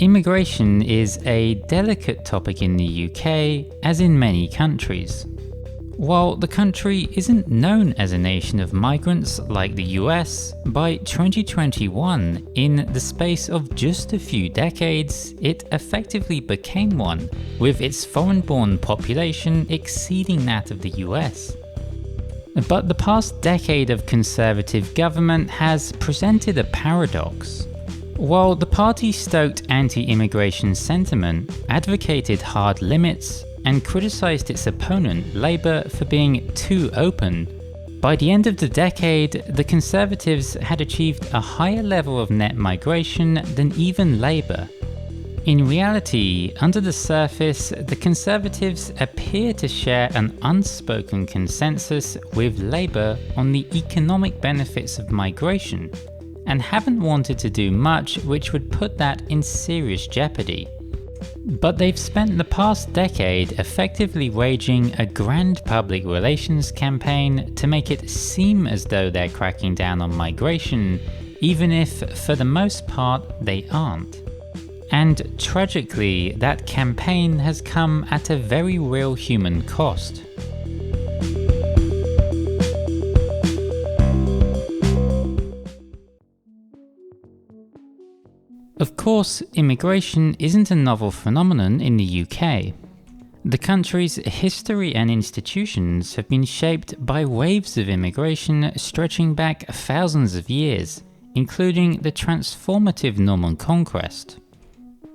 Immigration is a delicate topic in the UK, as in many countries. While the country isn't known as a nation of migrants like the US, by 2021, in the space of just a few decades, it effectively became one, with its foreign-born population exceeding that of the US. But the past decade of Conservative government has presented a paradox. While the party stoked anti-immigration sentiment, advocated hard limits, and criticised its opponent, Labour, for being too open, by the end of the decade, the Conservatives had achieved a higher level of net migration than even Labour. In reality, under the surface, the Conservatives appear to share an unspoken consensus with Labour on the economic benefits of migration, and haven't wanted to do much which would put that in serious jeopardy. But they've spent the past decade effectively waging a grand public relations campaign to make it seem as though they're cracking down on migration, even if, for the most part, they aren't. And tragically, that campaign has come at a very real human cost. Of course, immigration isn't a novel phenomenon in the UK. The country's history and institutions have been shaped by waves of immigration stretching back thousands of years, including the transformative Norman Conquest.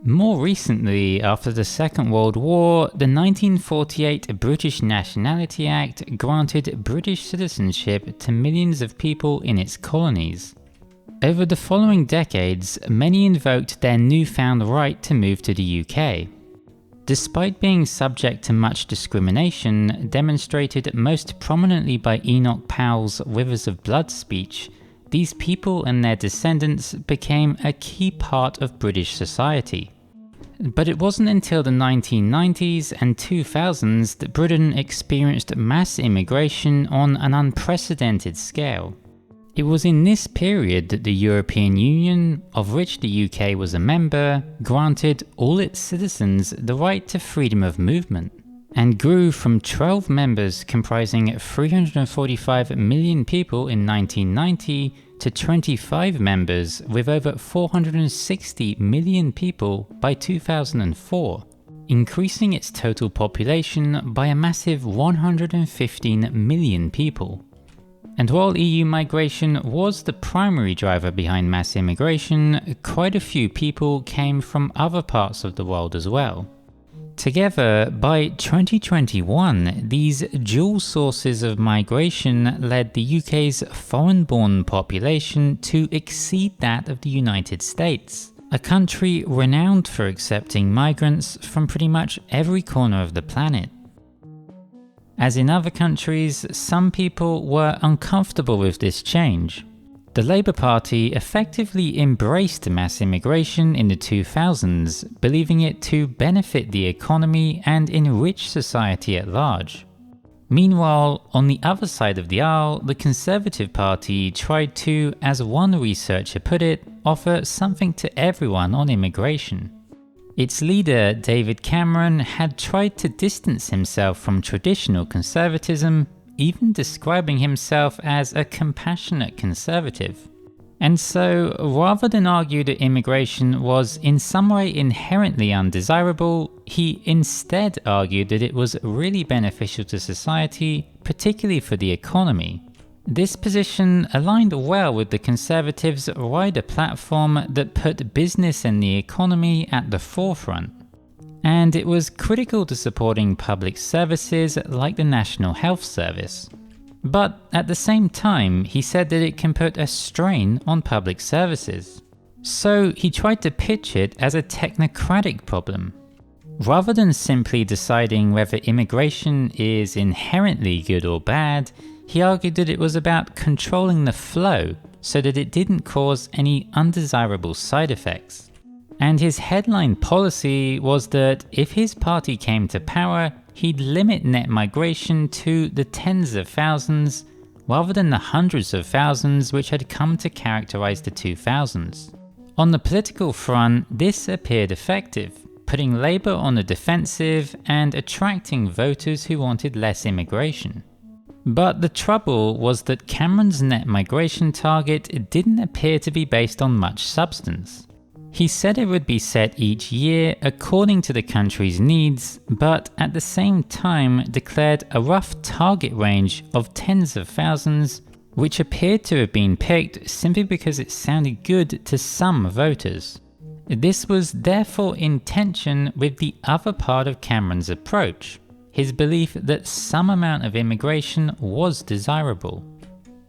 More recently, after the Second World War, the 1948 British Nationality Act granted British citizenship to millions of people in its colonies. Over the following decades, many invoked their newfound right to move to the UK. Despite being subject to much discrimination, demonstrated most prominently by Enoch Powell's Rivers of Blood speech, these people and their descendants became a key part of British society. But it wasn't until the 1990s and 2000s that Britain experienced mass immigration on an unprecedented scale. It was in this period that the European Union, of which the UK was a member, granted all its citizens the right to freedom of movement, and grew from 12 members comprising 345 million people in 1990 to 25 members with over 460 million people by 2004, increasing its total population by a massive 115 million people. And while EU migration was the primary driver behind mass immigration, quite a few people came from other parts of the world as well. Together, by 2021, these dual sources of migration led the UK's foreign-born population to exceed that of the United States, a country renowned for accepting migrants from pretty much every corner of the planet. As in other countries, some people were uncomfortable with this change. The Labour Party effectively embraced mass immigration in the 2000s, believing it to benefit the economy and enrich society at large. Meanwhile, on the other side of the aisle, the Conservative Party tried to, as one researcher put it, offer something to everyone on immigration. Its leader, David Cameron, had tried to distance himself from traditional conservatism, even describing himself as a compassionate conservative. And so, rather than argue that immigration was in some way inherently undesirable, he instead argued that it was really beneficial to society, particularly for the economy. This position aligned well with the Conservatives' wider platform that put business and the economy at the forefront. And it was critical to supporting public services like the National Health Service. But at the same time, he said that it can put a strain on public services. So he tried to pitch it as a technocratic problem. Rather than simply deciding whether immigration is inherently good or bad, he argued that it was about controlling the flow so that it didn't cause any undesirable side effects. And his headline policy was that if his party came to power, he'd limit net migration to the tens of thousands rather than the hundreds of thousands which had come to characterize the 2000s. On the political front, this appeared effective, putting Labour on the defensive and attracting voters who wanted less immigration. But the trouble was that Cameron's net migration target didn't appear to be based on much substance. He said it would be set each year according to the country's needs, but at the same time declared a rough target range of tens of thousands, which appeared to have been picked simply because it sounded good to some voters. This was therefore in tension with the other part of Cameron's approach, his belief that some amount of immigration was desirable.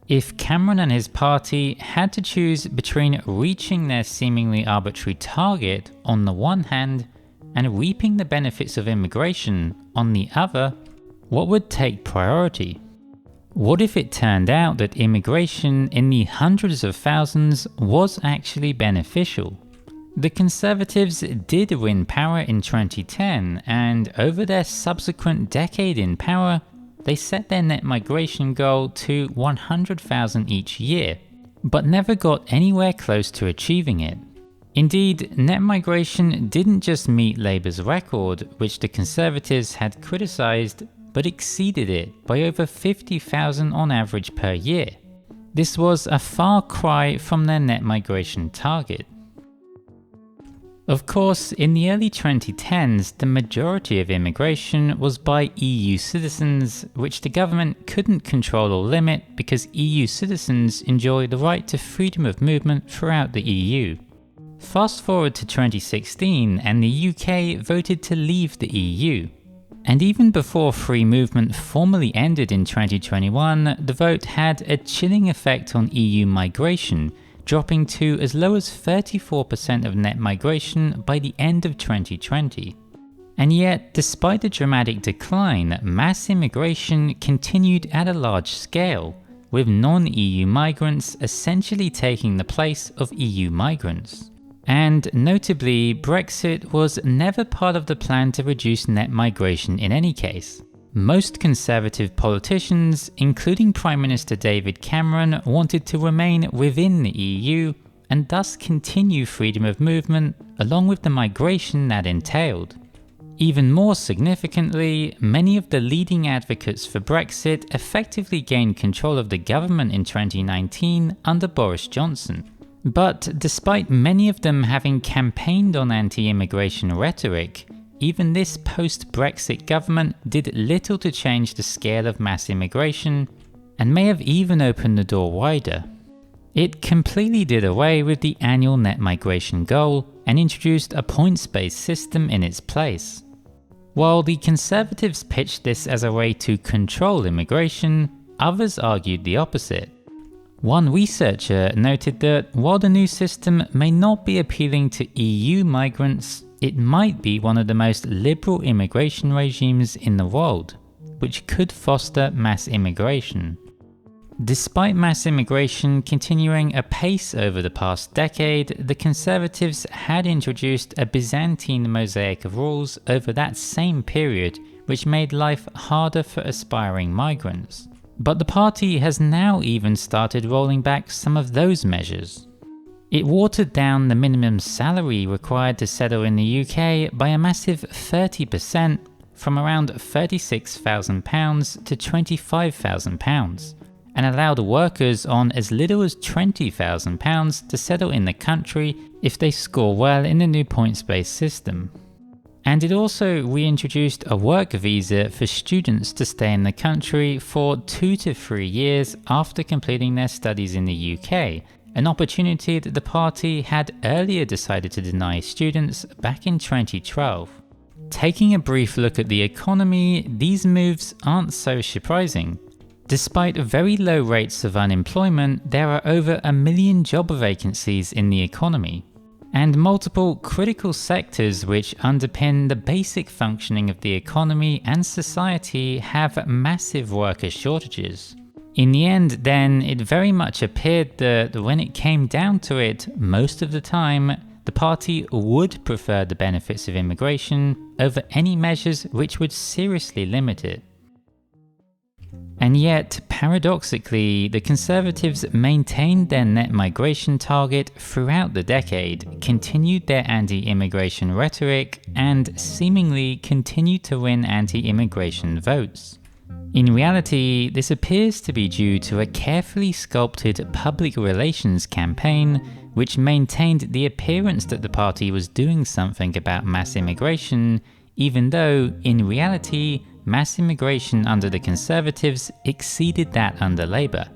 If Cameron and his party had to choose between reaching their seemingly arbitrary target on the one hand and reaping the benefits of immigration on the other, what would take priority? What if it turned out that immigration in the hundreds of thousands was actually beneficial? The Conservatives did win power in 2010, and over their subsequent decade in power, they set their net migration goal to 100,000 each year, but never got anywhere close to achieving it. Indeed, net migration didn't just meet Labour's record, which the Conservatives had criticised, but exceeded it by over 50,000 on average per year. This was a far cry from their net migration target. Of course, in the early 2010s, the majority of immigration was by EU citizens, which the government couldn't control or limit because EU citizens enjoy the right to freedom of movement throughout the EU. Fast forward to 2016 and the UK voted to leave the EU. And even before free movement formally ended in 2021, the vote had a chilling effect on EU migration, dropping to as low as 34% of net migration by the end of 2020. And yet, despite the dramatic decline, mass immigration continued at a large scale, with non-EU migrants essentially taking the place of EU migrants. And notably, Brexit was never part of the plan to reduce net migration in any case. Most Conservative politicians, including Prime Minister David Cameron, wanted to remain within the EU and thus continue freedom of movement along with the migration that entailed. Even more significantly, many of the leading advocates for Brexit effectively gained control of the government in 2019 under Boris Johnson. But despite many of them having campaigned on anti-immigration rhetoric, even this post-Brexit government did little to change the scale of mass immigration, and may have even opened the door wider. It completely did away with the annual net migration goal and introduced a points-based system in its place. While the Conservatives pitched this as a way to control immigration, others argued the opposite. One researcher noted that while the new system may not be appealing to EU migrants, it might be one of the most liberal immigration regimes in the world, which could foster mass immigration. Despite mass immigration continuing apace over the past decade, the Conservatives had introduced a Byzantine mosaic of rules over that same period, which made life harder for aspiring migrants. But the party has now even started rolling back some of those measures. It watered down the minimum salary required to settle in the UK by a massive 30%, from around £36,000 to £25,000, and allowed workers on as little as £20,000 to settle in the country if they score well in the new points-based system. And it also reintroduced a work visa for students to stay in the country for 2 to 3 years after completing their studies in the UK, an opportunity that the party had earlier decided to deny students back in 2012. Taking a brief look at the economy, these moves aren't so surprising. Despite very low rates of unemployment, there are over 1 million job vacancies in the economy, and multiple critical sectors which underpin the basic functioning of the economy and society have massive worker shortages. In the end, then, it very much appeared that when it came down to it, most of the time, the party would prefer the benefits of immigration over any measures which would seriously limit it. And yet, paradoxically, the Conservatives maintained their net migration target throughout the decade, continued their anti-immigration rhetoric, and seemingly continued to win anti-immigration votes. In reality, this appears to be due to a carefully sculpted public relations campaign which maintained the appearance that the party was doing something about mass immigration, even though, in reality, mass immigration under the Conservatives exceeded that under Labour.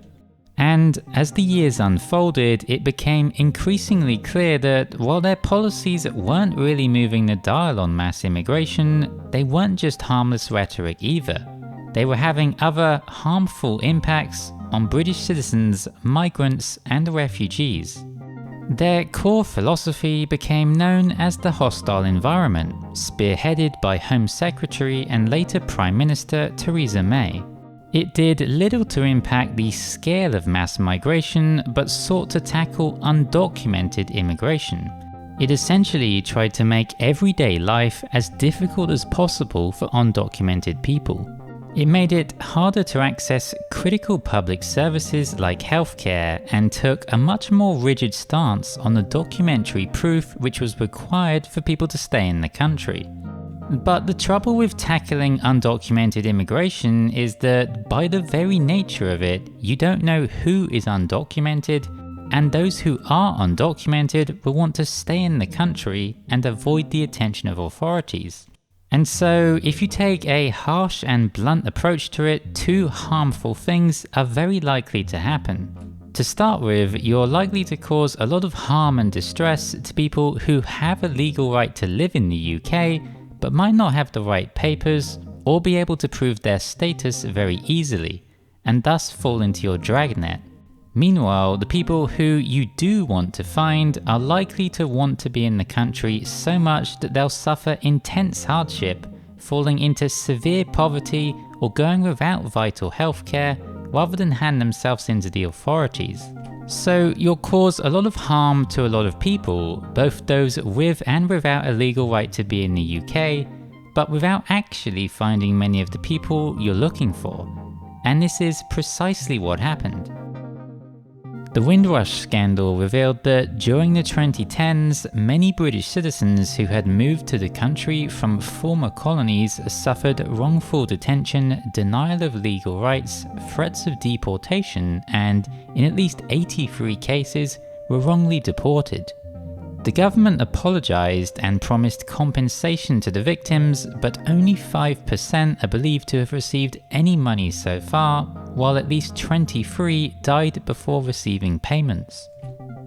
And as the years unfolded, it became increasingly clear that while their policies weren't really moving the dial on mass immigration, they weren't just harmless rhetoric either. They were having other harmful impacts on British citizens, migrants, and refugees. Their core philosophy became known as the hostile environment, spearheaded by Home Secretary and later Prime Minister Theresa May. It did little to impact the scale of mass migration, but sought to tackle undocumented immigration. It essentially tried to make everyday life as difficult as possible for undocumented people. It made it harder to access critical public services like healthcare and took a much more rigid stance on the documentary proof which was required for people to stay in the country. But the trouble with tackling undocumented immigration is that by the very nature of it, you don't know who is undocumented, and those who are undocumented will want to stay in the country and avoid the attention of authorities. And so, if you take a harsh and blunt approach to it, two harmful things are very likely to happen. To start with, you're likely to cause a lot of harm and distress to people who have a legal right to live in the UK, but might not have the right papers or be able to prove their status very easily, and thus fall into your dragnet. Meanwhile, the people who you do want to find are likely to want to be in the country so much that they'll suffer intense hardship, falling into severe poverty or going without vital healthcare rather than hand themselves into the authorities. So you'll cause a lot of harm to a lot of people, both those with and without a legal right to be in the UK, but without actually finding many of the people you're looking for. And this is precisely what happened. The Windrush Scandal revealed that during the 2010s, many British citizens who had moved to the country from former colonies suffered wrongful detention, denial of legal rights, threats of deportation, and, in at least 83 cases, were wrongly deported. The government apologised and promised compensation to the victims, but only 5% are believed to have received any money so far, while at least 23 died before receiving payments.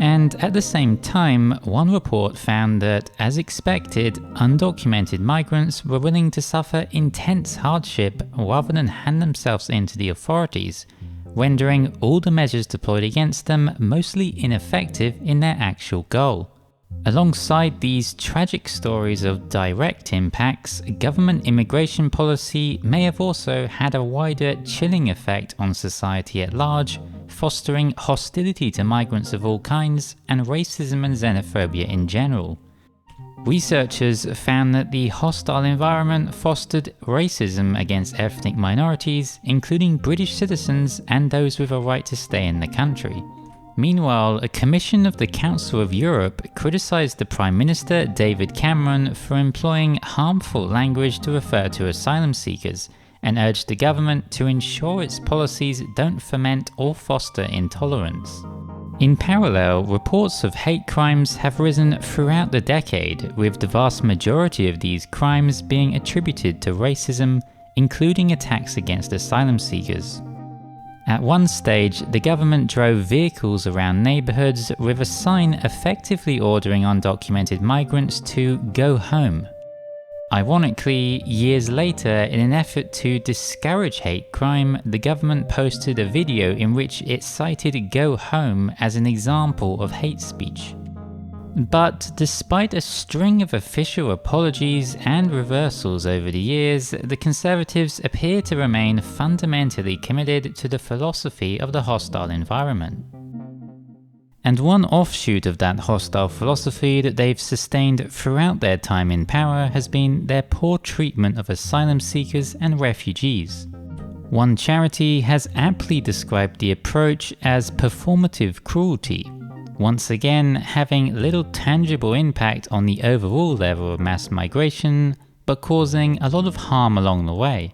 And at the same time, one report found that, as expected, undocumented migrants were willing to suffer intense hardship rather than hand themselves in to the authorities, rendering all the measures deployed against them mostly ineffective in their actual goal. Alongside these tragic stories of direct impacts, government immigration policy may have also had a wider chilling effect on society at large, fostering hostility to migrants of all kinds and racism and xenophobia in general. Researchers found that the hostile environment fostered racism against ethnic minorities, including British citizens and those with a right to stay in the country. Meanwhile, a commission of the Council of Europe criticised the Prime Minister David Cameron for employing harmful language to refer to asylum seekers, and urged the government to ensure its policies don't foment or foster intolerance. In parallel, reports of hate crimes have risen throughout the decade, with the vast majority of these crimes being attributed to racism, including attacks against asylum seekers. At one stage, the government drove vehicles around neighbourhoods with a sign effectively ordering undocumented migrants to go home. Ironically, years later, in an effort to discourage hate crime, the government posted a video in which it cited "go home" as an example of hate speech. But despite a string of official apologies and reversals over the years, the Conservatives appear to remain fundamentally committed to the philosophy of the hostile environment. And one offshoot of that hostile philosophy that they've sustained throughout their time in power has been their poor treatment of asylum seekers and refugees. One charity has aptly described the approach as performative cruelty, once again having little tangible impact on the overall level of mass migration, but causing a lot of harm along the way.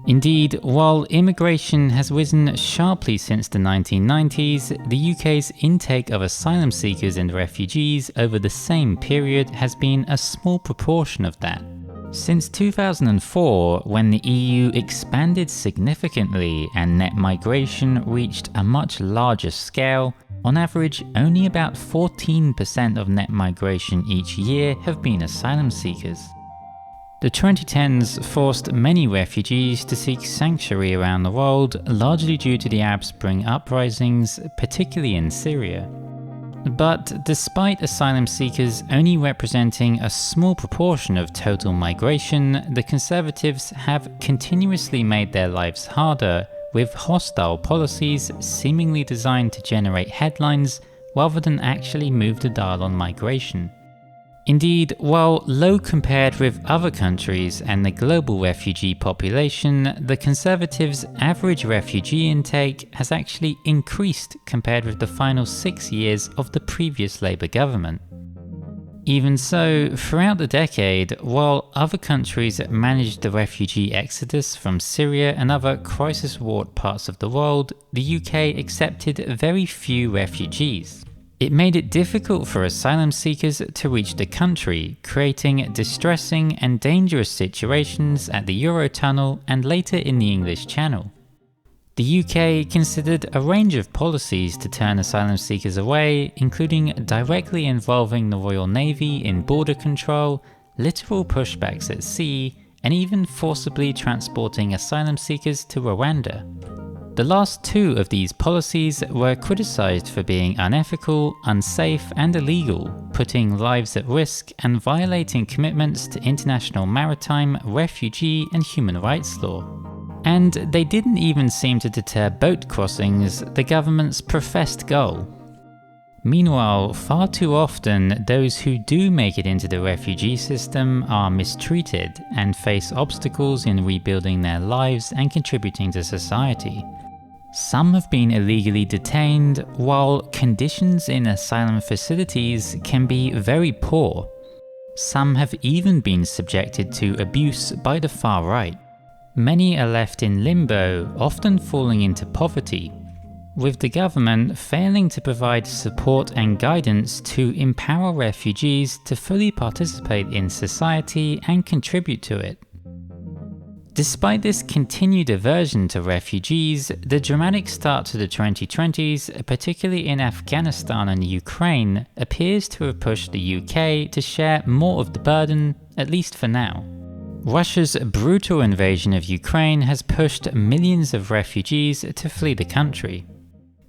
Indeed, while immigration has risen sharply since the 1990s, the UK's intake of asylum seekers and refugees over the same period has been a small proportion of that. Since 2004, when the EU expanded significantly and net migration reached a much larger scale, on average only about 14% of net migration each year have been asylum seekers. The 2010s forced many refugees to seek sanctuary around the world, largely due to the Arab Spring uprisings, particularly in Syria. But despite asylum seekers only representing a small proportion of total migration, the Conservatives have continuously made their lives harder, with hostile policies seemingly designed to generate headlines rather than actually move the dial on migration. Indeed, while low compared with other countries and the global refugee population, the Conservatives' average refugee intake has actually increased compared with the final 6 years of the previous Labour government. Even so, throughout the decade, while other countries managed the refugee exodus from Syria and other crisis-wrought parts of the world, the UK accepted very few refugees. It made it difficult for asylum seekers to reach the country, creating distressing and dangerous situations at the Eurotunnel and later in the English Channel. The UK considered a range of policies to turn asylum seekers away, including directly involving the Royal Navy in border control, literal pushbacks at sea, and even forcibly transporting asylum seekers to Rwanda. The last two of these policies were criticised for being unethical, unsafe and illegal, putting lives at risk and violating commitments to international maritime, refugee and human rights law. And they didn't even seem to deter boat crossings, the government's professed goal. Meanwhile, far too often, those who do make it into the refugee system are mistreated and face obstacles in rebuilding their lives and contributing to society. Some have been illegally detained, while conditions in asylum facilities can be very poor. Some have even been subjected to abuse by the far right. Many are left in limbo, often falling into poverty, with the government failing to provide support and guidance to empower refugees to fully participate in society and contribute to it. Despite this continued aversion to refugees, the dramatic start to the 2020s, particularly in Afghanistan and Ukraine, appears to have pushed the UK to share more of the burden, at least for now. Russia's brutal invasion of Ukraine has pushed millions of refugees to flee the country.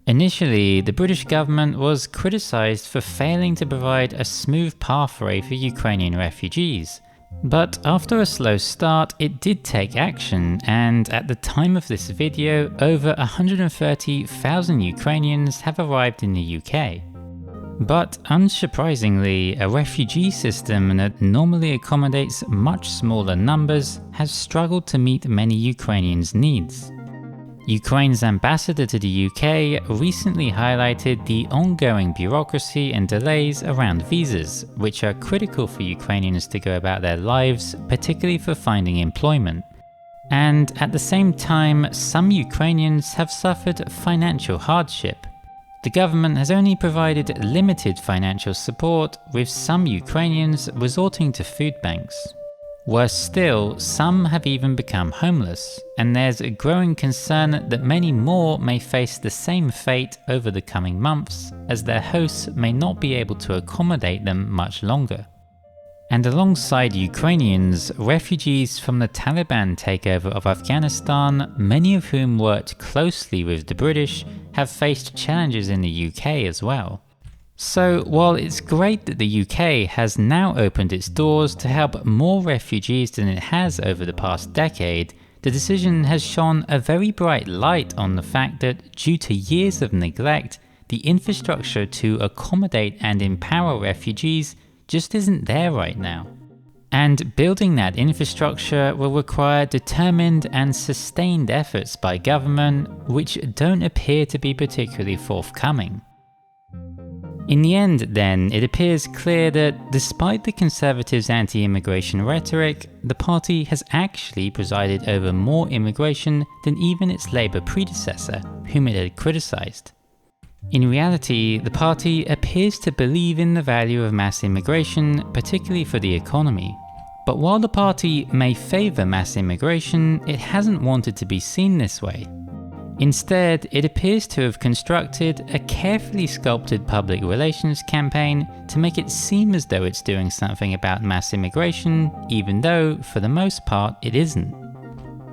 Initially, the British government was criticised for failing to provide a smooth pathway for Ukrainian refugees. But after a slow start, it did take action, and at the time of this video, over 130,000 Ukrainians have arrived in the UK. But unsurprisingly, a refugee system that normally accommodates much smaller numbers has struggled to meet many Ukrainians' needs. Ukraine's ambassador to the UK recently highlighted the ongoing bureaucracy and delays around visas, which are critical for Ukrainians to go about their lives, particularly for finding employment. And at the same time, some Ukrainians have suffered financial hardship. The government has only provided limited financial support, with some Ukrainians resorting to food banks. Worse still, some have even become homeless, and there's a growing concern that many more may face the same fate over the coming months, as their hosts may not be able to accommodate them much longer. And alongside Ukrainians, refugees from the Taliban takeover of Afghanistan, many of whom worked closely with the British, have faced challenges in the UK as well. So while it's great that the UK has now opened its doors to help more refugees than it has over the past decade, the decision has shone a very bright light on the fact that due to years of neglect, the infrastructure to accommodate and empower refugees just isn't there right now. And building that infrastructure will require determined and sustained efforts by government, which don't appear to be particularly forthcoming. In the end, then, it appears clear that despite the Conservatives' anti-immigration rhetoric, the party has actually presided over more immigration than even its Labour predecessor, whom it had criticised. In reality, the party appears to believe in the value of mass immigration, particularly for the economy. But while the party may favour mass immigration, it hasn't wanted to be seen this way. Instead, it appears to have constructed a carefully sculpted public relations campaign to make it seem as though it's doing something about mass immigration, even though, for the most part, it isn't.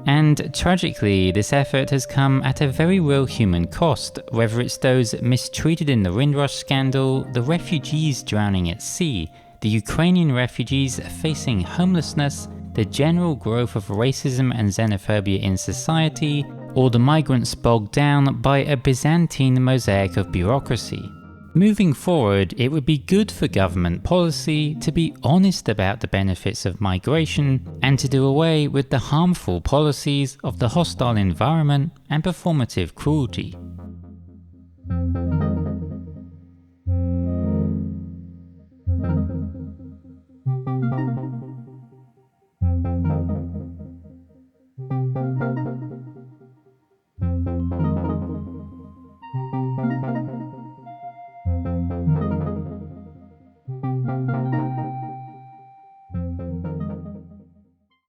And tragically, this effort has come at a very real human cost, whether it's those mistreated in the Windrush Scandal, the refugees drowning at sea, the Ukrainian refugees facing homelessness, the general growth of racism and xenophobia in society, or the migrants bogged down by a Byzantine mosaic of bureaucracy. Moving forward, it would be good for government policy to be honest about the benefits of migration and to do away with the harmful policies of the hostile environment and performative cruelty.